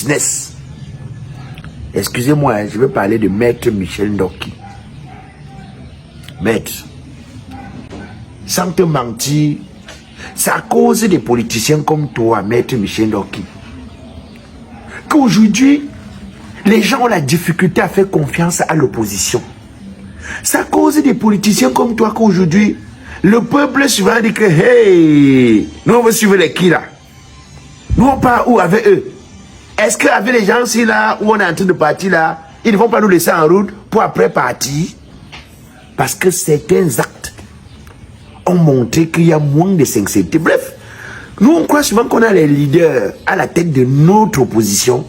business. Excusez-moi, je vais parler de Maître Michel Ndoki. Maître, sans te mentir, c'est à cause des politiciens comme toi, Maître Michel Ndoki, qu'aujourd'hui, les gens ont la difficulté à faire confiance à l'opposition. C'est à cause des politiciens comme toi qu'aujourd'hui, le peuple souvent dit que, hey, nous on veut suivre les qui là? Nous on part où avec eux? Est-ce qu'avec les gens ici là, où on est en train de partir là, ils ne vont pas nous laisser en route pour après partir? Parce que certains actes ont montré qu'il y a moins de sincérité. Bref, nous on croit souvent qu'on a les leaders à la tête de notre opposition,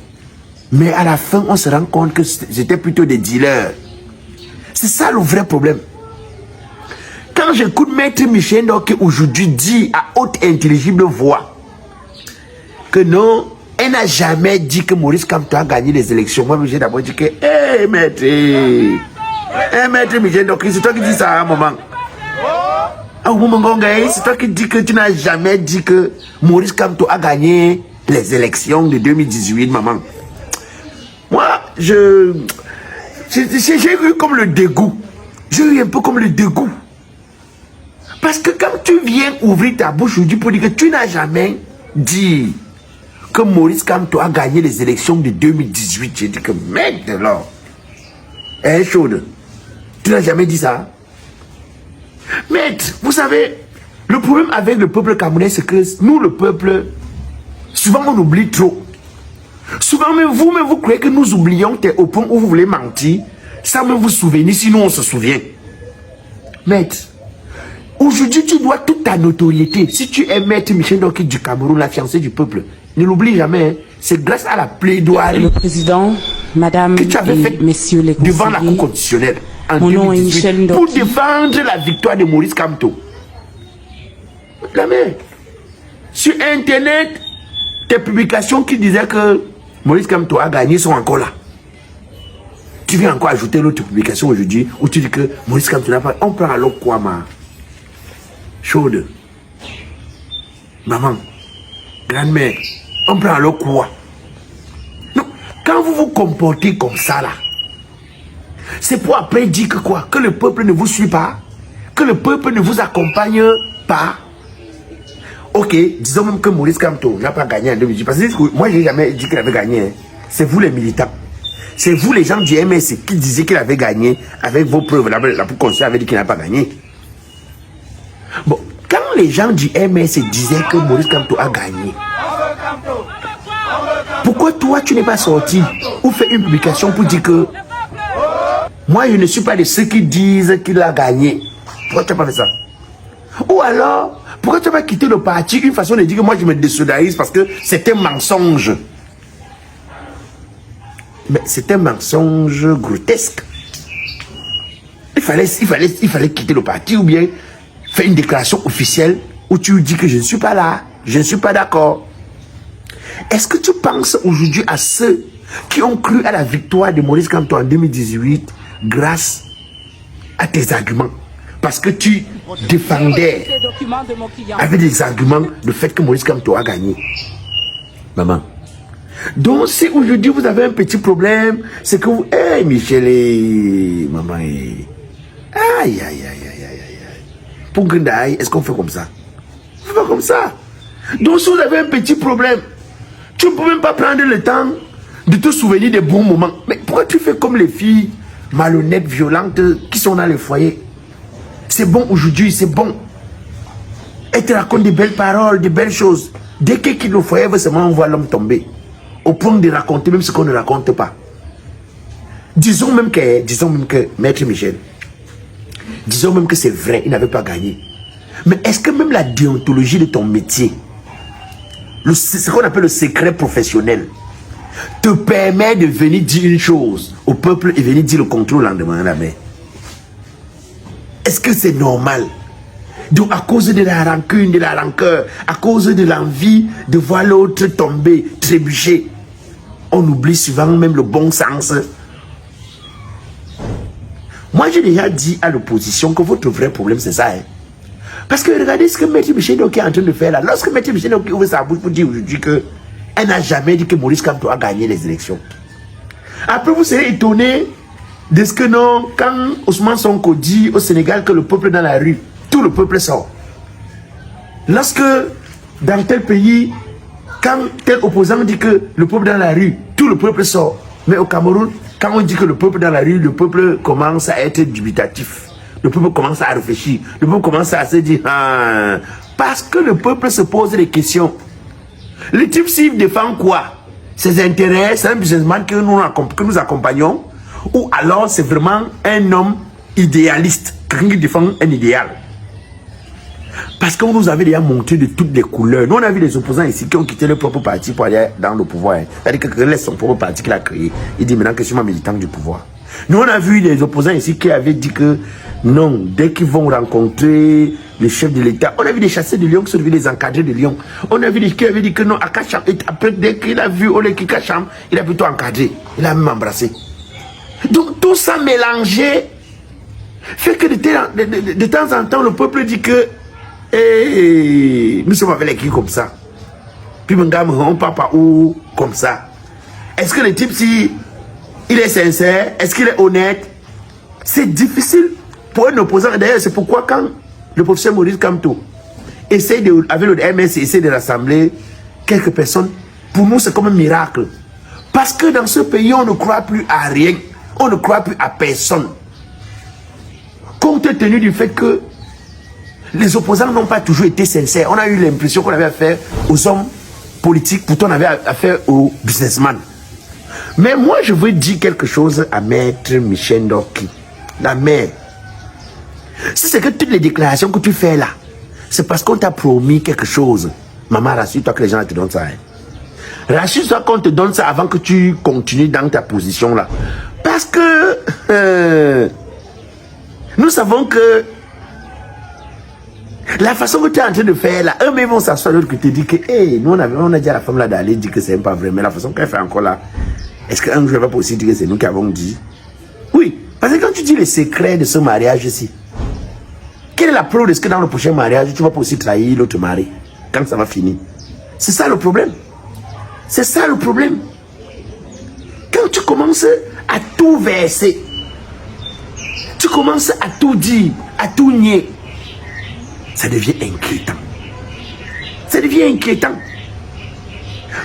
mais à la fin on se rend compte que c'était plutôt des dealers. C'est ça le vrai problème. Quand j'écoute Maître Michel Ndoki aujourd'hui dit à haute intelligible voix que non, elle n'a jamais dit que Maurice Kamto a gagné les élections. Moi, j'ai d'abord dit que, hé, Maître, Maître Michel Ndoki, c'est toi qui dis ça à un moment. Ah, c'est toi qui dis que tu n'as jamais dit que Maurice Kamto a gagné les élections de 2018, maman. Moi, j'ai eu comme le dégoût. J'ai eu un peu comme le dégoût. Parce que quand tu viens ouvrir ta bouche aujourd'hui pour dire que tu n'as jamais dit que Maurice Kamto a gagné les élections de 2018, j'ai dit que mec de l'or, elle est chaude. Tu n'as jamais dit ça? Maître, vous savez, le problème avec le peuple camerounais, c'est que nous, le peuple, souvent on oublie trop. Souvent même vous croyez que nous oublions au point où vous voulez mentir, sans même vous souvenir, sinon on se souvient. Maître, aujourd'hui tu dois toute ta notoriété. Si tu es Maître Michel Ndoki du Cameroun, la fiancée du peuple, ne l'oublie jamais. Hein. C'est grâce à la plaidoirie le président, madame que tu avais et fait messieurs les conseillers, devant la Cour constitutionnelle en mon nom est 2018 Michel Ndoki. pour défendre la victoire de Maurice Kamto. La mère, sur Internet, tes publications qui disaient que Maurice Kamto a gagné sont encore là. Tu viens encore ajouter l'autre publication aujourd'hui où tu dis que Maurice Kamto n'a pas... On prend alors quoi, ma chaude? Maman, grand-mère, on prend alors quoi? Non, quand vous vous comportez comme ça là, c'est pour après dire que quoi? Que le peuple ne vous suit pas? Que le peuple ne vous accompagne pas? Ok, disons même que Maurice Kamto n'a pas gagné en 2018. Parce que moi, je n'ai jamais dit qu'il avait gagné. Hein. C'est vous les militants. C'est vous les gens du MSC qui disaient qu'il avait gagné avec vos preuves. La Conseil avait dit qu'il n'a pas gagné. Bon, quand les gens du MSC disaient que Maurice Kamto a gagné, pourquoi toi tu n'es pas sorti ou fait une publication pour dire que moi je ne suis pas de ceux qui disent qu'il a gagné? Pourquoi tu n'as pas fait ça? Ou alors, pourquoi tu n'as pas quitté le parti? Une façon de dire que moi je me désolidarise parce que c'est un mensonge. Mais c'est un mensonge grotesque. Il fallait quitter le parti ou bien faire une déclaration officielle où tu dis que je ne suis pas là, je ne suis pas d'accord. Est-ce que tu penses aujourd'hui à ceux qui ont cru à la victoire de Maurice Kamto en 2018 grâce à tes arguments? Parce que tu défendais avec des arguments le fait que Maurice Kamto a gagné. Maman. Donc si aujourd'hui vous avez un petit problème, c'est que vous... Hey Michel et... Maman et... Aïe, aïe, aïe, aïe, aïe, aïe. Pour Grindaï, est-ce qu'on fait comme ça? On fait pas comme ça. Donc si vous avez un petit problème, tu ne peux même pas prendre le temps de te souvenir des bons moments. Mais pourquoi tu fais comme les filles malhonnêtes, violentes, qui sont dans les foyers? C'est bon aujourd'hui, c'est bon. Elle te raconte des belles paroles, des belles choses. Dès qu'elle quitte le foyer, seulement on voit l'homme tomber. Au point de raconter même ce qu'on ne raconte pas. Disons même que, Maître Michel, disons même que c'est vrai, il n'avait pas gagné. Mais est-ce que même la déontologie de ton métier, ce qu'on appelle le secret professionnel, te permet de venir dire une chose au peuple et venir dire le contraire le lendemain à la main? Est-ce que c'est normal? Donc à cause de la rancune, de la rancœur, à cause de l'envie de voir l'autre tomber, trébucher, on oublie souvent même le bon sens. Moi j'ai déjà dit à l'opposition que votre vrai problème c'est ça. Hein? Parce que regardez ce que Maître Michel Ndoki est en train de faire là. Lorsque Maître Michel Ndoki ouvre sa bouche pour dire aujourd'hui que Elle n'a jamais dit que Maurice Kamto a gagné les élections. Après, vous serez étonné de ce que non, quand Ousmane Sonko dit au Sénégal que le peuple est dans la rue, tout le peuple sort. Lorsque, dans tel pays, quand tel opposant dit que le peuple est dans la rue, tout le peuple sort. Mais au Cameroun, quand on dit que le peuple est dans la rue, le peuple commence à être dubitatif. Le peuple commence à réfléchir. Le peuple commence à se dire, ah, parce que le peuple se pose des questions. Le type s'il défend quoi? Ses intérêts, c'est un businessman que nous accompagnons, ou alors c'est vraiment un homme idéaliste, quelqu'un qui défend un idéal. Parce qu'on nous avait déjà montré de toutes les couleurs. Nous, on a vu les opposants ici qui ont quitté leur propre parti pour aller dans le pouvoir. C'est-à-dire que quelqu'un laisse son propre parti qu'il a créé. Il dit maintenant que je suis militant du pouvoir. Nous, on a vu les opposants ici qui avaient dit que non, dès qu'ils vont rencontrer le chef de l'État, on a vu des chasseurs de lions qui sont devenus des encadrés de lions. On a vu des qui avaient dit que non, à Kacham, après, dès qu'il a vu Ole Kacham, il a plutôt encadré. Il a même embrassé. Donc, tout ça mélangé fait que de temps en temps, le peuple dit que nous sommes avec les qui comme ça. Puis, on part par où comme ça. Est-ce que le type, si il est sincère, est-ce qu'il est honnête? C'est difficile pour un opposant. D'ailleurs, c'est pourquoi quand le professeur Maurice Kamto essaie avec le MS, essaie de rassembler quelques personnes, pour nous, c'est comme un miracle. Parce que dans ce pays, on ne croit plus à rien. On ne croit plus à personne. Compte tenu du fait que les opposants n'ont pas toujours été sincères. On a eu l'impression qu'on avait affaire aux hommes politiques, pourtant on avait affaire aux businessmen. Mais moi, je veux dire quelque chose à Maître Michel Ndoki, la mère. Si c'est que toutes les déclarations que tu fais là, c'est parce qu'on t'a promis quelque chose. Maman, rassure-toi que les gens te donnent ça. Hein. Rassure-toi qu'on te donne ça avant que tu continues dans ta position là. Parce que nous savons que la façon que tu es en train de faire là, eux-mêmes vont s'asseoir de l'autre côté et dire que hey, nous on a dit à la femme là d'aller dire que c'est pas vrai, mais la façon qu'elle fait encore là, est-ce qu'un jour elle va pas aussi dire que c'est nous qui avons dit? Oui, parce que quand tu dis les secrets de ce mariage ici, quelle est la preuve de ce que dans le prochain mariage tu vas pas aussi trahir l'autre mari quand ça va finir? C'est ça le problème. C'est ça le problème. Quand tu commences à tout verser, tu commences à tout dire, à tout nier, ça devient inquiétant. Ça devient inquiétant.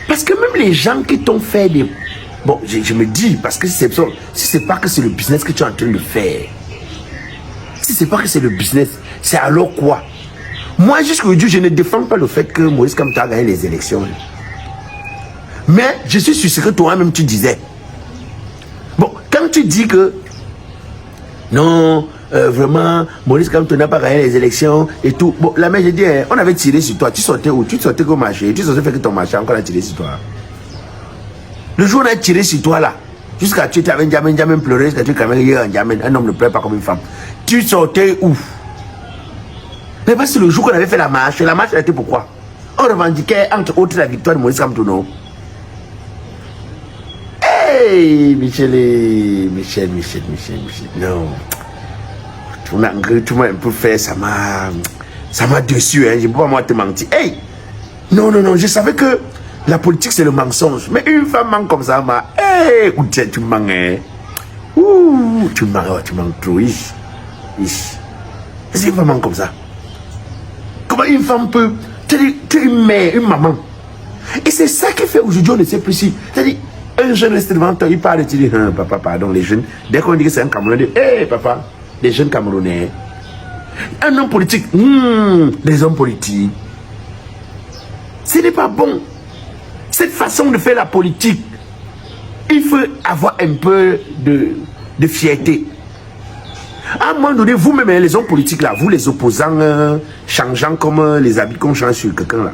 Parce que même les gens qui t'ont fait des... Bon, je me dis, parce que si c'est pas que c'est le business que tu es en train de faire, si c'est pas que c'est le business, c'est alors quoi? Moi, jusqu'aujourd'hui, je ne défends pas le fait que Maurice Kamto a gagné les élections. Mais je suis sûr que toi-même tu disais. Bon, quand tu dis que non, vraiment, Maurice Kamto n'a pas gagné les élections et tout. Bon, la mère, j'ai dit, hein, on avait tiré sur toi. Tu sortais où? Tu sortais au marché. Tu sortais faire que ton marché, encore a tiré sur toi. Le jour où on a tiré sur toi là, jusqu'à tu étais avec Ndiamen pleurer, jusqu'à tu quand même un homme ne pleure pas comme une femme. Tu sortais où? Mais parce que le jour qu'on avait fait la marche elle était pourquoi? On revendiquait entre autres la victoire de Maurice Kamto, non? Hey, Michel, non. Tu m'as un peu fait, ça m'a déçu, hein, je ne peux pas moi te mentir. Hey, non, je savais que la politique c'est le mensonge. Mais une femme ment comme ça, hey, tu mens, hein. Ouh, tu mens trop, C'est une femme ment comme ça. Comment une femme peut, tu es une mère, une maman. Et c'est ça qui fait aujourd'hui, on ne sait plus si, c'est-à-dire, un jeune reste devant toi, il parle et tu dis, papa, pardon, les jeunes. Dès qu'on dit que c'est un Camerounais, hé, papa, les jeunes Camerounais. Un homme politique, les hommes politiques. Ce n'est pas bon. Cette façon de faire la politique, il faut avoir un peu de fierté. À un moment donné, vous-même, les hommes politiques là, vous les opposants, changeant comme les habits qu'on change sur quelqu'un là.